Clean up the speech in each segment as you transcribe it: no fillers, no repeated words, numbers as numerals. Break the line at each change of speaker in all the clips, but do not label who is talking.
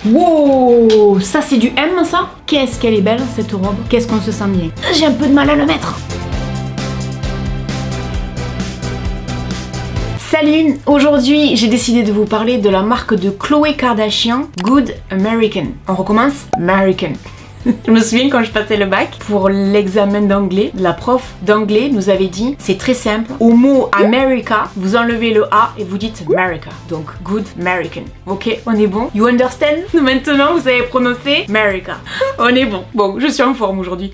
Wow, ça c'est du M ça? Qu'est-ce qu'elle est belle cette robe. Qu'est-ce qu'on se sent bien. J'ai un peu de mal à le mettre. Salut, aujourd'hui j'ai décidé de vous parler de la marque de Khloé Kardashian, Good American. On recommence? American. Je me souviens quand je passais le bac pour l'examen d'anglais, la prof d'anglais nous avait dit c'est très simple, au mot America, vous enlevez le A et vous dites America, donc Good American. Ok, on est bon? You understand? Maintenant vous savez prononcer America. On est bon. Bon, je suis en forme aujourd'hui.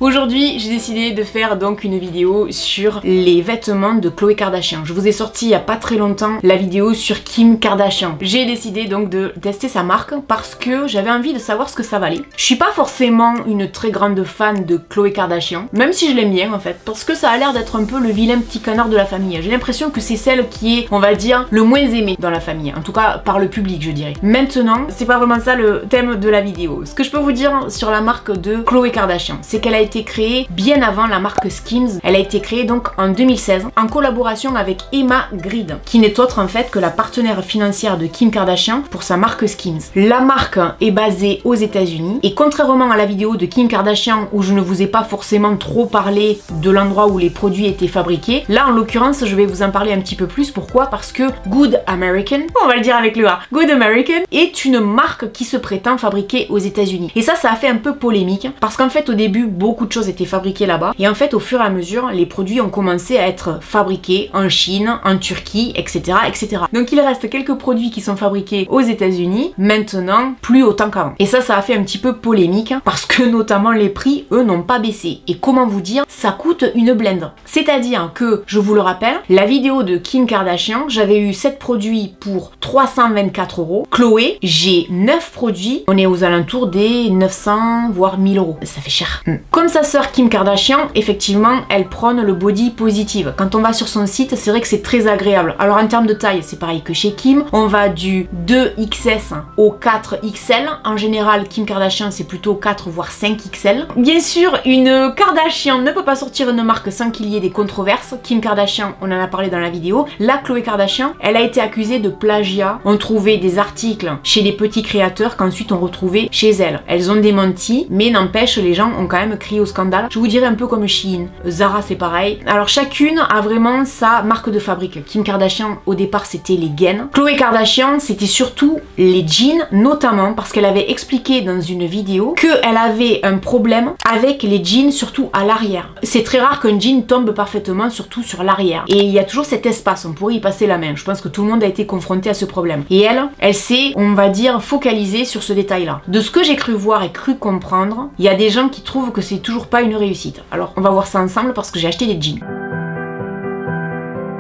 Aujourd'hui, j'ai décidé de faire donc une vidéo sur les vêtements de Khloé Kardashian. Je vous ai sorti il y a pas très longtemps la vidéo sur Kim Kardashian. J'ai décidé donc de tester sa marque parce que j'avais envie de savoir ce que ça valait. Je suis pas forcément une très grande fan de Khloé Kardashian, même si je l'aime bien en fait, parce que ça a l'air d'être un peu le vilain petit canard de la famille. J'ai l'impression que c'est celle qui est, on va dire, le moins aimé dans la famille, en tout cas par le public je dirais. Maintenant, c'est pas vraiment ça le thème de la vidéo. Ce que je peux vous dire sur la marque de Khloé Kardashian, c'est qu'elle a été créée bien avant la marque Skims. Elle a été créée donc en 2016 en collaboration avec Emma Grede, qui n'est autre en fait que la partenaire financière de Kim Kardashian pour sa marque Skims. La marque est basée aux États-Unis et contrairement à la vidéo de Kim Kardashian où je ne vous ai pas forcément trop parlé de l'endroit où les produits étaient fabriqués, là en l'occurrence je vais vous en parler un petit peu plus. Pourquoi? Parce que Good American, on va le dire avec le A, Good American est une marque qui se prétend fabriquée aux États-Unis. Et ça a fait un peu polémique parce qu'en fait au début beaucoup de choses étaient fabriquées là-bas et en fait au fur et à mesure les produits ont commencé à être fabriqués en Chine, en Turquie, etc. etc. Donc il reste quelques produits qui sont fabriqués aux États-Unis, maintenant plus autant qu'avant. Et ça a fait un petit peu polémique parce que notamment les prix, eux, n'ont pas baissé. Et comment vous dire, ça coûte une blinde. C'est-à-dire que, je vous le rappelle, la vidéo de Kim Kardashian, j'avais eu 7 produits pour 324 €. Khloé, j'ai 9 produits, on est aux alentours des 900 voire 1000 €. Ça fait cher. Comme sa sœur Kim Kardashian, effectivement, elle prône le body positive. Quand on va sur son site, c'est vrai que c'est très agréable. Alors en termes de taille, c'est pareil que chez Kim. On va du 2XS au 4XL. En général, Kim Kardashian, c'est plutôt 4 voire 5XL. Bien sûr, une Kardashian ne peut pas sortir une marque sans qu'il y ait des controverses. Kim Kardashian, on en a parlé dans la vidéo. La Khloé Kardashian, elle a été accusée de plagiat. On trouvait des articles chez des petits créateurs qu'ensuite on retrouvait chez elle. Elles ont démenti, mais n'empêche, les gens ont quand même crié au scandale. Je vous dirais un peu comme Shein. Zara, c'est pareil. Alors chacune a vraiment sa marque de fabrique. Kim Kardashian, au départ, c'était les gaines. Khloé Kardashian, c'était surtout les jeans, notamment parce qu'elle avait expliqué dans une vidéo qu'elle avait un problème avec les jeans, surtout à l'arrière. C'est très rare qu'un jean tombe parfaitement, surtout sur l'arrière. Et il y a toujours cet espace, on pourrait y passer la main. Je pense que tout le monde a été confronté à ce problème. Et elle s'est, on va dire, focalisée sur ce détail-là. De ce que j'ai cru voir et cru comprendre, il y a des gens qui trouvent que c'est toujours pas une réussite. Alors on va voir ça ensemble parce que j'ai acheté des jeans.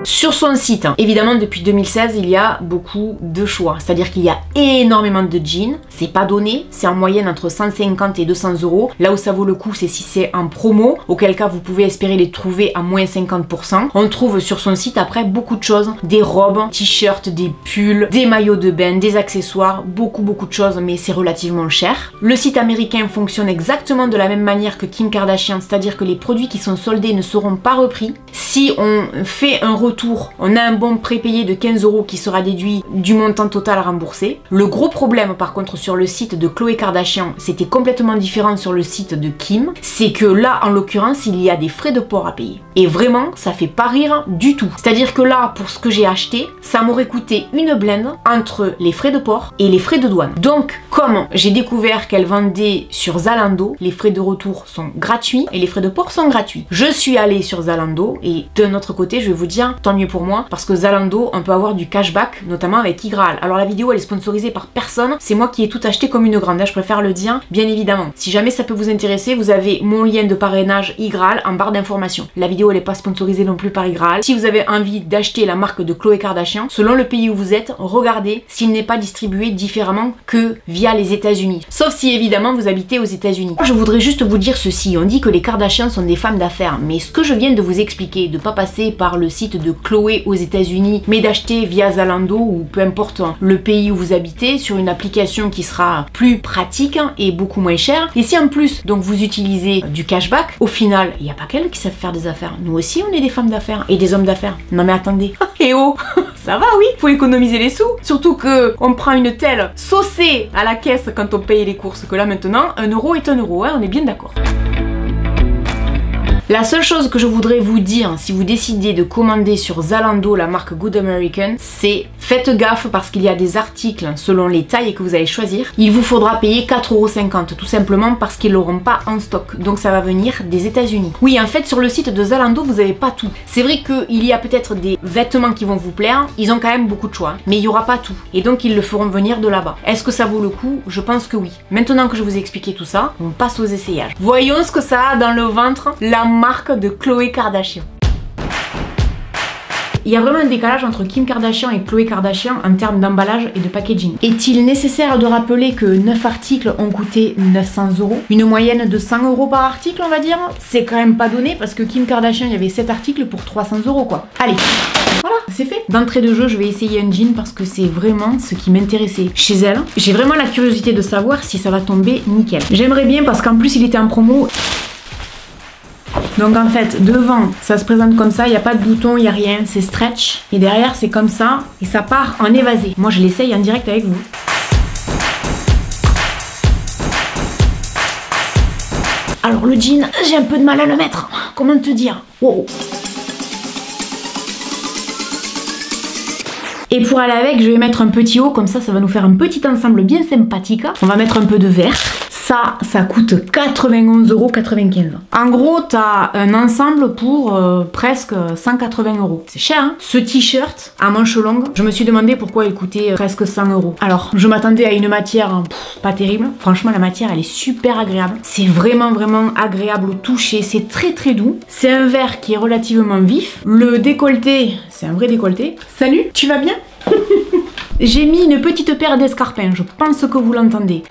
Sur son site, évidemment depuis 2016 il y a beaucoup de choix, c'est-à-dire qu'il y a énormément de jeans, c'est pas donné, c'est en moyenne entre 150 et 200 €. Là où ça vaut le coup c'est si c'est en promo, auquel cas vous pouvez espérer les trouver à moins 50%. On trouve sur son site après beaucoup de choses, des robes, t-shirts, des pulls, des maillots de bain, des accessoires, beaucoup de choses, mais c'est relativement cher. Le site américain fonctionne exactement de la même manière que Kim Kardashian, c'est-à-dire que les produits qui sont soldés ne seront pas repris. Si on fait un retour, on a un bon prépayé de 15 € qui sera déduit du montant total à rembourser. Le gros problème par contre sur le site de Khloé Kardashian, c'était complètement différent sur le site de Kim, c'est que là en l'occurrence il y a des frais de port à payer. Et vraiment ça fait pas rire du tout. C'est-à-dire que là pour ce que j'ai acheté, ça m'aurait coûté une blinde entre les frais de port et les frais de douane. Donc comme j'ai découvert qu'elle vendait sur Zalando, les frais de retour sont gratuits et les frais de port sont gratuits. Je suis allée sur Zalando et d'un autre côté je vais vous dire tant mieux pour moi parce que Zalando on peut avoir du cashback notamment avec Igral. Alors la vidéo elle est sponsorisée par personne, c'est moi qui ai tout acheté comme une grande, je préfère le dire bien évidemment. Si jamais ça peut vous intéresser, vous avez mon lien de parrainage Igral en barre d'informations. La vidéo elle est pas sponsorisée non plus par Igral. Si vous avez envie d'acheter la marque de Khloé Kardashian, selon le pays où vous êtes, regardez s'il n'est pas distribué différemment que via les États-Unis. Sauf si évidemment vous habitez aux États-Unis. Je voudrais juste vous dire ceci, on dit que les Kardashians sont des femmes d'affaires, mais ce que je viens de vous expliquer, de pas passer par le site de Khloé aux États-Unis, mais d'acheter via Zalando ou peu importe le pays où vous habitez sur une application qui sera plus pratique et beaucoup moins chère. Et si en plus donc vous utilisez du cashback, au final il n'y a pas qu'elles qui savent faire des affaires. d'affaires. Nous aussi, on est des femmes d'affaires et des hommes d'affaires. Non mais attendez. Eh oh, ça va, oui, faut économiser les sous. Surtout que on prend une telle saucée à la caisse quand on paye les courses que là maintenant, 1 euro est 1 euro, hein, on est bien d'accord. La seule chose que je voudrais vous dire si vous décidez de commander sur Zalando la marque Good American, c'est faites gaffe parce qu'il y a des articles selon les tailles que vous allez choisir. Il vous faudra payer 4,50 € tout simplement parce qu'ils l'auront pas en stock. Donc ça va venir des États-Unis. Oui, en fait sur le site de Zalando vous n'avez pas tout. C'est vrai qu'il y a peut-être des vêtements qui vont vous plaire, ils ont quand même beaucoup de choix, mais il n'y aura pas tout. Et donc ils le feront venir de là-bas. Est-ce que ça vaut le coup? Je pense que oui. Maintenant que je vous ai expliqué tout ça, on passe aux essayages. Voyons ce que ça a dans le ventre, la marque de Khloé Kardashian. Il y a vraiment un décalage entre Kim Kardashian et Khloé Kardashian en termes d'emballage et de packaging. Est-il nécessaire de rappeler que 9 articles ont coûté 900 €? Une moyenne de 100 € par article, on va dire? C'est quand même pas donné parce que Kim Kardashian, il y avait 7 articles pour 300 € quoi. Allez, voilà, c'est fait. D'entrée de jeu, je vais essayer un jean parce que c'est vraiment ce qui m'intéressait chez elle. J'ai vraiment la curiosité de savoir si ça va tomber nickel. J'aimerais bien parce qu'en plus il était en promo. Donc en fait, devant, ça se présente comme ça, il n'y a pas de bouton, il n'y a rien, c'est stretch. Et derrière, c'est comme ça, et ça part en évasé. Moi, je l'essaye en direct avec vous. Alors le jean, j'ai un peu de mal à le mettre. Comment te dire? Wow. Et pour aller avec, je vais mettre un petit haut, comme ça, ça va nous faire un petit ensemble bien sympathique. On va mettre un peu de vert. Ça coûte 91,95 €. En gros, t'as un ensemble pour presque 180 €. C'est cher, hein? Ce t-shirt à manches longues, je me suis demandé pourquoi il coûtait presque 100 €. Alors, je m'attendais à une matière pas terrible. Franchement, la matière, elle est super agréable. C'est vraiment, vraiment agréable au toucher. C'est très, très doux. C'est un vert qui est relativement vif. Le décolleté, c'est un vrai décolleté. Salut, tu vas bien? J'ai mis une petite paire d'escarpins. Je pense que vous l'entendez.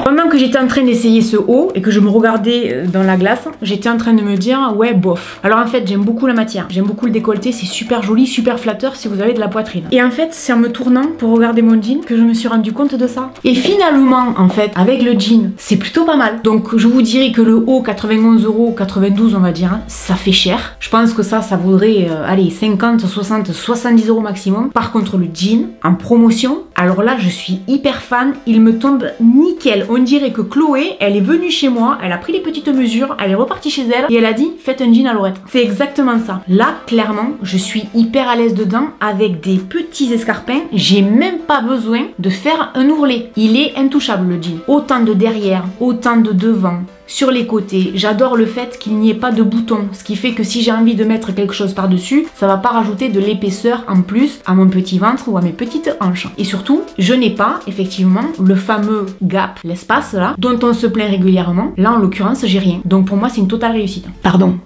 Pendant que j'étais en train d'essayer ce haut et que je me regardais dans la glace, j'étais en train de me dire ouais bof. Alors en fait j'aime beaucoup la matière, j'aime beaucoup le décolleté, c'est super joli, super flatteur si vous avez de la poitrine. Et en fait c'est en me tournant pour regarder mon jean que je me suis rendu compte de ça. Et finalement en fait avec le jean c'est plutôt pas mal. Donc je vous dirais que le haut 91 €, 92 on va dire, hein, ça fait cher. Je pense que ça vaudrait allez 50, 60, 70 € maximum. Par contre le jean en promotion, alors là je suis hyper fan, il me tombe nickel. On dirait que Khloé, elle est venue chez moi, elle a pris les petites mesures, elle est repartie chez elle et elle a dit faites un jean à Laurette. C'est exactement ça. Là, clairement, je suis hyper à l'aise dedans avec des petits escarpins. J'ai même pas besoin de faire un ourlet. Il est intouchable le jean. Autant de derrière, autant de devant. Sur les côtés, j'adore le fait qu'il n'y ait pas de bouton, ce qui fait que si j'ai envie de mettre quelque chose par-dessus, ça va pas rajouter de l'épaisseur en plus à mon petit ventre ou à mes petites hanches. Et surtout, je n'ai pas, effectivement, le fameux gap, l'espace là, dont on se plaint régulièrement. Là, en l'occurrence, j'ai rien. Donc pour moi, c'est une totale réussite. Pardon.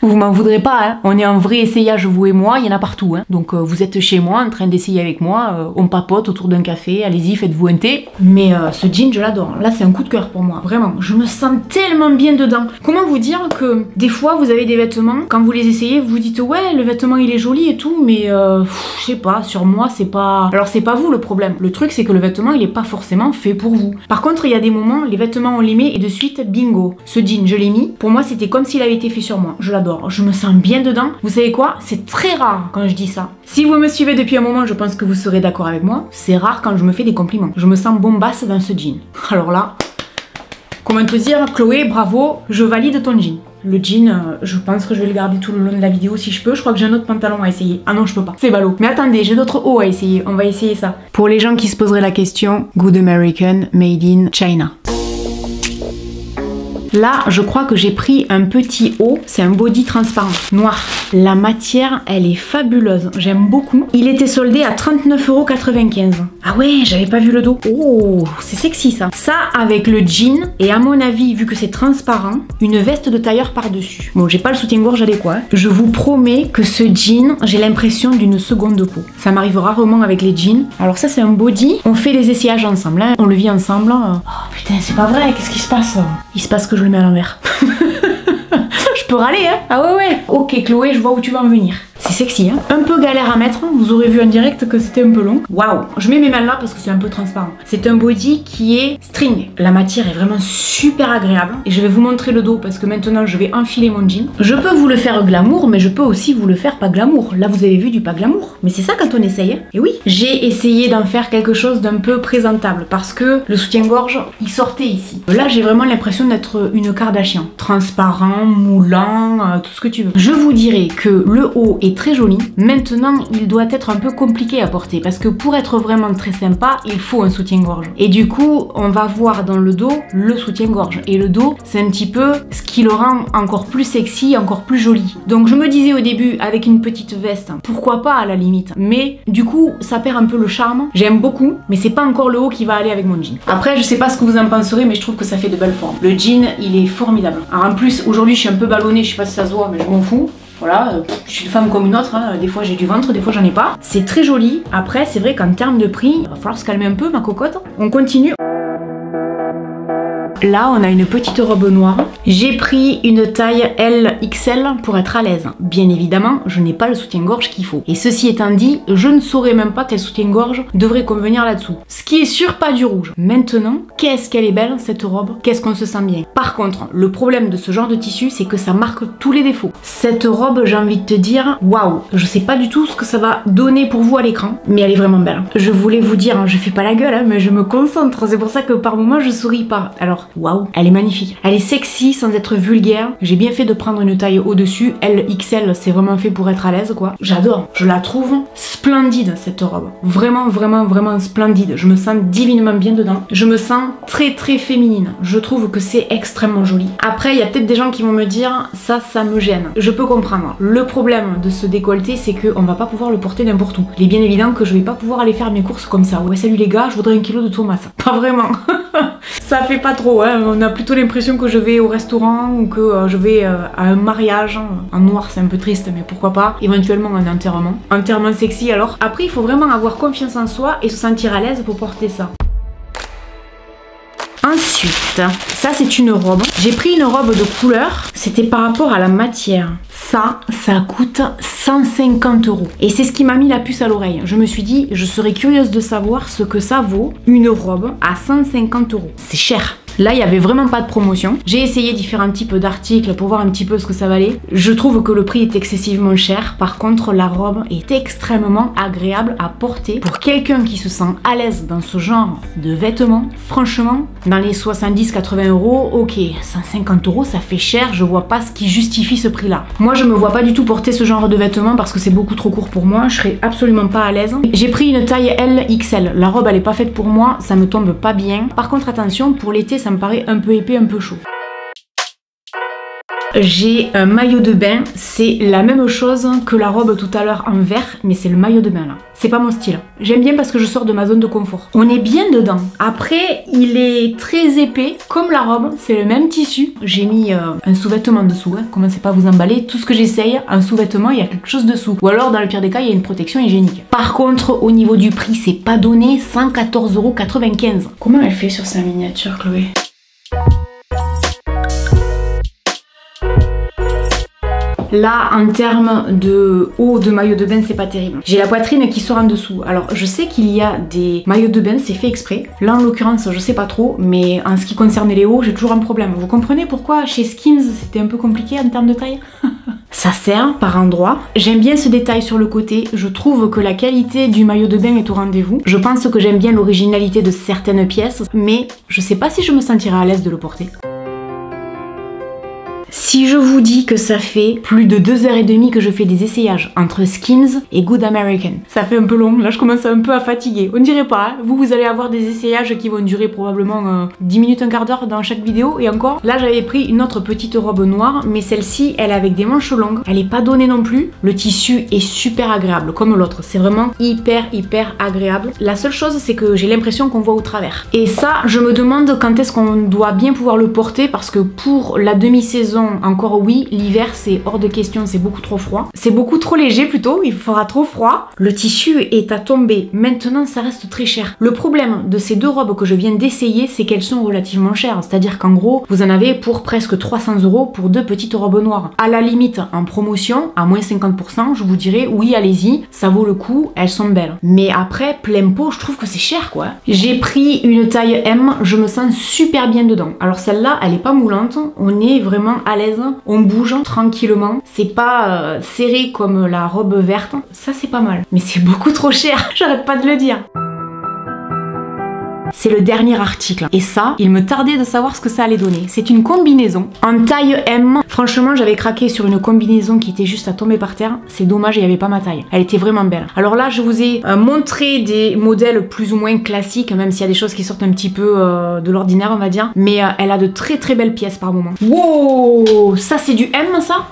Vous m'en voudrez pas, hein. On est en vrai essayage, vous et moi, il y en a partout, hein. Donc vous êtes chez moi, en train d'essayer avec moi, on papote autour d'un café, allez-y, faites-vous un thé. Mais ce jean, je l'adore. Là, c'est un coup de cœur pour moi, vraiment. Je me sens tellement bien dedans. Comment vous dire que des fois vous avez des vêtements, quand vous les essayez, vous vous dites ouais le vêtement il est joli et tout, mais je sais pas, sur moi c'est pas... Alors c'est pas vous le problème. Le truc c'est que le vêtement il est pas forcément fait pour vous. Par contre il y a des moments, les vêtements on les met et de suite bingo. Ce jean je l'ai mis, pour moi c'était comme s'il avait été fait sur moi. Je l'adore, je me sens bien dedans. Vous savez quoi? C'est très rare quand je dis ça. Si vous me suivez depuis un moment, je pense que vous serez d'accord avec moi. C'est rare quand je me fais des compliments. Je me sens bombasse dans ce jean. Alors là... Comment te dire, Khloé, bravo, je valide ton jean. Le jean, je pense que je vais le garder tout le long de la vidéo si je peux. Je crois que j'ai un autre pantalon à essayer. Ah non, je peux pas. C'est ballot. Mais attendez, j'ai d'autres hauts à essayer. On va essayer ça. Pour les gens qui se poseraient la question, Good American, made in China. Là, je crois que j'ai pris un petit haut. C'est un body transparent, noir. La matière, elle est fabuleuse. J'aime beaucoup. Il était soldé à 39,95 €. Ah ouais, j'avais pas vu le dos. Oh, c'est sexy ça. Ça, avec le jean, et à mon avis, vu que c'est transparent, une veste de tailleur par-dessus. Bon, j'ai pas le soutien-gorge adéquat. Je vous promets que ce jean, j'ai l'impression d'une seconde peau. Ça m'arrive rarement avec les jeans. Alors ça, c'est un body. On fait les essayages ensemble, hein. On le vit ensemble. Oh putain, c'est pas vrai. Qu'est-ce qui se passe? Il se passe que je le mets à l'envers. Je peux râler, hein? Ah ouais. Ok, Khloé, je vois où tu vas en venir. C'est sexy, hein. Un peu galère à mettre, vous aurez vu en direct que c'était un peu long. Waouh, je mets mes mains là parce que c'est un peu transparent. C'est un body qui est string. La matière est vraiment super agréable. Et je vais vous montrer le dos parce que maintenant je vais enfiler mon jean. Je peux vous le faire glamour, mais je peux aussi vous le faire pas glamour. Là vous avez vu du pas glamour. Mais c'est ça quand on essaye, hein. Et oui, j'ai essayé d'en faire quelque chose d'un peu présentable parce que le soutien-gorge, il sortait ici. Là j'ai vraiment l'impression d'être une Kardashian. Transparent, moulant, tout ce que tu veux. Je vous dirais que le haut est très joli. Maintenant, il doit être un peu compliqué à porter parce que pour être vraiment très sympa, il faut un soutien-gorge. Et du coup, on va voir dans le dos le soutien-gorge. Et le dos, c'est un petit peu ce qui le rend encore plus sexy, encore plus joli. Donc je me disais au début, avec une petite veste, pourquoi pas à la limite. Mais du coup, ça perd un peu le charme. J'aime beaucoup, mais c'est pas encore le haut qui va aller avec mon jean. Après, je sais pas ce que vous en penserez, mais je trouve que ça fait de belles formes. Le jean, il est formidable. Alors en plus, aujourd'hui, je suis un peu ballonnée, je sais pas si ça se voit, mais je m'en fous. Voilà, je suis une femme comme une autre, hein. Des fois j'ai du ventre, des fois j'en ai pas. C'est très joli. Après, c'est vrai qu'en termes de prix, il va falloir se calmer un peu ma cocotte. On continue. Là, on a une petite robe noire. J'ai pris une taille LXL pour être à l'aise. Bien évidemment, je n'ai pas le soutien-gorge qu'il faut. Et ceci étant dit, je ne saurais même pas quel soutien-gorge devrait convenir là-dessous. Ce qui est sûr, pas du rouge. Maintenant, qu'est-ce qu'elle est belle cette robe. Qu'est-ce qu'on se sent bien. Par contre, le problème de ce genre de tissu, c'est que ça marque tous les défauts. Cette robe, j'ai envie de te dire, waouh, je sais pas du tout ce que ça va donner pour vous à l'écran, mais elle est vraiment belle. Je voulais vous dire, je fais pas la gueule, hein, mais je me concentre. C'est pour ça que par moments, je souris pas. Alors, waouh, elle est magnifique. Elle est sexy sans être vulgaire. J'ai bien fait de prendre une taille au-dessus. LXL, c'est vraiment fait pour être à l'aise, quoi. J'adore. Je la trouve splendide, cette robe. Vraiment, vraiment, vraiment splendide. Je me sens divinement bien dedans. Je me sens très, très féminine. Je trouve que c'est extrêmement joli. Après, il y a peut-être des gens qui vont me dire, ça me gêne. Je peux comprendre. Le problème de ce décolleté, c'est qu'on va pas pouvoir le porter n'importe où. Il est bien évident que je vais pas pouvoir aller faire mes courses comme ça. Ouais, salut les gars, je voudrais 1 kilo de tomates. Pas vraiment. Ça fait pas trop, hein. On a plutôt l'impression que je vais au restaurant ou que je vais à un mariage. En noir, c'est un peu triste, mais pourquoi pas. Éventuellement un enterrement. Enterrement sexy alors. Après, il faut vraiment avoir confiance en soi et se sentir à l'aise pour porter ça. Ensuite, ça c'est une robe. J'ai pris une robe de couleur. C'était par rapport à la matière. Ça coûte 150 €. Et c'est ce qui m'a mis la puce à l'oreille. Je me suis dit, je serais curieuse de savoir ce que ça vaut une robe à 150 €. C'est cher. Là, il n'y avait vraiment pas de promotion. J'ai essayé différents types d'articles pour voir un petit peu ce que ça valait. Je trouve que le prix est excessivement cher. Par contre, la robe est extrêmement agréable à porter. Pour quelqu'un qui se sent à l'aise dans ce genre de vêtements, franchement, dans les 70-80 €, ok, 150 €, ça fait cher. Je vois pas ce qui justifie ce prix-là. Moi, je me vois pas du tout porter ce genre de vêtements parce que c'est beaucoup trop court pour moi. Je serais absolument pas à l'aise. J'ai pris une taille LXL. La robe, elle est pas faite pour moi. Ça me tombe pas bien. Par contre, attention, pour l'été, ça me paraît un peu épais, un peu chaud. J'ai un maillot de bain, c'est la même chose que la robe tout à l'heure en vert, mais c'est le maillot de bain là. C'est pas mon style. J'aime bien parce que je sors de ma zone de confort. On est bien dedans. Après, il est très épais, comme la robe, c'est le même tissu. J'ai mis un sous-vêtement dessous, hein. Commencez pas à vous emballer. Tout ce que j'essaye, un sous-vêtement, il y a quelque chose dessous. Ou alors, dans le pire des cas, il y a une protection hygiénique. Par contre, au niveau du prix, c'est pas donné, 114,95 €. Comment elle fait sur sa miniature, Chloé ? Là, en termes de haut de maillot de bain, c'est pas terrible. J'ai la poitrine qui sort en dessous. Alors, je sais qu'il y a des maillots de bain, c'est fait exprès. Là, en l'occurrence, je sais pas trop, mais en ce qui concerne les hauts, j'ai toujours un problème. Vous comprenez pourquoi chez Skims, c'était un peu compliqué en termes de taille? Ça serre par endroits. J'aime bien ce détail sur le côté. Je trouve que la qualité du maillot de bain est au rendez-vous. Je pense que j'aime bien l'originalité de certaines pièces, mais je sais pas si je me sentirais à l'aise de le porter. Si je vous dis que ça fait plus de 2h30 que je fais des essayages entre Skims et Good American, ça fait un peu long, là je commence un peu à fatiguer. On dirait pas, hein. Vous allez avoir des essayages qui vont durer probablement 10 minutes, un quart d'heure dans chaque vidéo, et encore. Là j'avais pris une autre petite robe noire, mais celle-ci, elle est avec des manches longues, elle est pas donnée non plus. Le tissu est super agréable, comme l'autre, c'est vraiment hyper agréable. La seule chose, c'est que j'ai l'impression qu'on voit au travers. Et ça, je me demande quand est-ce qu'on doit bien pouvoir le porter, parce que pour la demi-saison encore oui, l'hiver c'est hors de question, c'est beaucoup trop froid. C'est beaucoup trop léger plutôt, il fera trop froid. Le tissu est à tomber, maintenant ça reste très cher. Le problème de ces deux robes que je viens d'essayer, c'est qu'elles sont relativement chères. C'est-à-dire qu'en gros, vous en avez pour presque 300 € pour deux petites robes noires. À la limite, en promotion, à moins 50%, je vous dirais oui, allez-y, ça vaut le coup, elles sont belles. Mais après, plein pot, je trouve que c'est cher quoi. J'ai pris une taille M, je me sens super bien dedans. Alors celle-là, elle est pas moulante, on est vraiment à l'aise, on bouge tranquillement. C'est pas serré comme la robe verte, ça c'est pas mal. Mais c'est beaucoup trop cher, j'arrête pas de le dire. C'est le dernier article. Et ça, il me tardait de savoir ce que ça allait donner. C'est une combinaison en taille M. Franchement, j'avais craqué sur une combinaison qui était juste à tomber par terre. C'est dommage, il n'y avait pas ma taille. Elle était vraiment belle. Alors là, je vous ai montré des modèles plus ou moins classiques, même s'il y a des choses qui sortent un petit peu de l'ordinaire, on va dire. Mais elle a de très très belles pièces par moment. Wow, ça c'est du M, ça.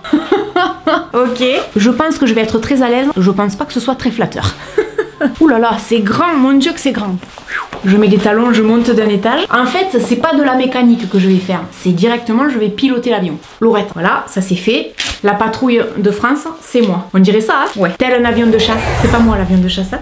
Ok. Je pense que je vais être très à l'aise. Je pense pas que ce soit très flatteur. Ouh là là, c'est grand, mon Dieu que c'est grand. Je mets des talons, je monte d'un étage. En fait, c'est pas de la mécanique que je vais faire. C'est directement, je vais piloter l'avion. Laurette, voilà, ça c'est fait. La patrouille de France, c'est moi. On dirait ça, hein? Ouais. Tel un avion de chasse. C'est pas moi l'avion de chasse. Hein?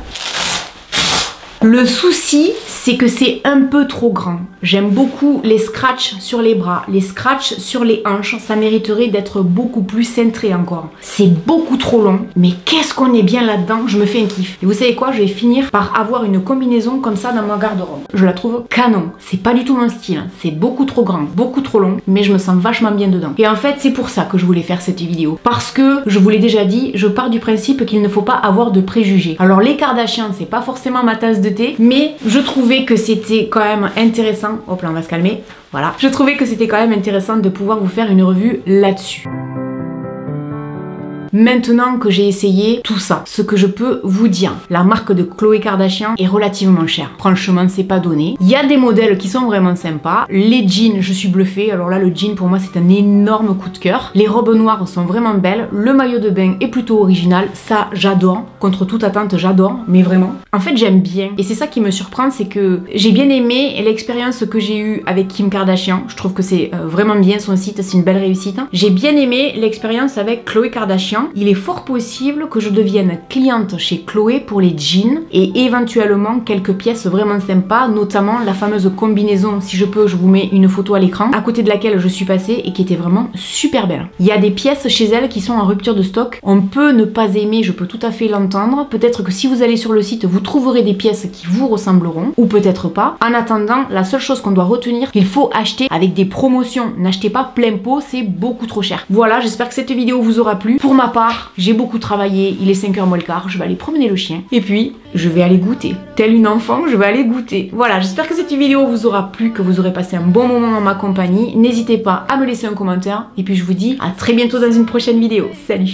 Le souci, c'est que c'est un peu trop grand. J'aime beaucoup les scratchs sur les bras, les scratchs sur les hanches. Ça mériterait d'être beaucoup plus cintré encore. C'est beaucoup trop long, mais qu'est-ce qu'on est bien là-dedans. Je me fais un kiff. Et vous savez quoi? Je vais finir par avoir une combinaison comme ça dans ma garde-robe. Je la trouve canon. C'est pas du tout mon style. C'est beaucoup trop grand, beaucoup trop long, mais je me sens vachement bien dedans. Et en fait, c'est pour ça que je voulais faire cette vidéo. Parce que, je vous l'ai déjà dit, je pars du principe qu'il ne faut pas avoir de préjugés. Alors les Kardashians, c'est pas forcément ma tasse de thé, mais je trouvais que c'était quand même intéressant. Hop là, on va se calmer. Voilà. Je trouvais que c'était quand même intéressant de pouvoir vous faire une revue là-dessus. Maintenant que j'ai essayé tout ça, ce que je peux vous dire, la marque de Khloé Kardashian est relativement chère. Franchement, c'est pas donné. Il y a des modèles qui sont vraiment sympas. Les jeans, je suis bluffée. Alors là, le jean, pour moi, c'est un énorme coup de cœur. Les robes noires sont vraiment belles. Le maillot de bain est plutôt original. Ça, j'adore. Contre toute attente, j'adore. Mais vraiment. En fait, j'aime bien. Et c'est ça qui me surprend, c'est que j'ai bien aimé l'expérience que j'ai eue avec Kim Kardashian. Je trouve que c'est vraiment bien son site. C'est une belle réussite. J'ai bien aimé l'expérience avec Khloé Kardashian. Il est fort possible que je devienne cliente chez Khloé pour les jeans et éventuellement quelques pièces vraiment sympas, notamment la fameuse combinaison, si je peux, je vous mets une photo à l'écran, à côté de laquelle je suis passée et qui était vraiment super belle. Il y a des pièces chez elle qui sont en rupture de stock. On peut ne pas aimer, je peux tout à fait l'entendre. Peut-être que si vous allez sur le site, vous trouverez des pièces qui vous ressembleront, ou peut-être pas. En attendant, la seule chose qu'on doit retenir, qu'il faut acheter avec des promotions. N'achetez pas plein pot, c'est beaucoup trop cher. Voilà, j'espère que cette vidéo vous aura plu. Pour ma part, j'ai beaucoup travaillé, il est 5h moins le quart, je vais aller promener le chien. Et puis, je vais aller goûter. Telle une enfant, je vais aller goûter. Voilà, j'espère que cette vidéo vous aura plu, que vous aurez passé un bon moment en ma compagnie. N'hésitez pas à me laisser un commentaire. Et puis je vous dis à très bientôt dans une prochaine vidéo. Salut!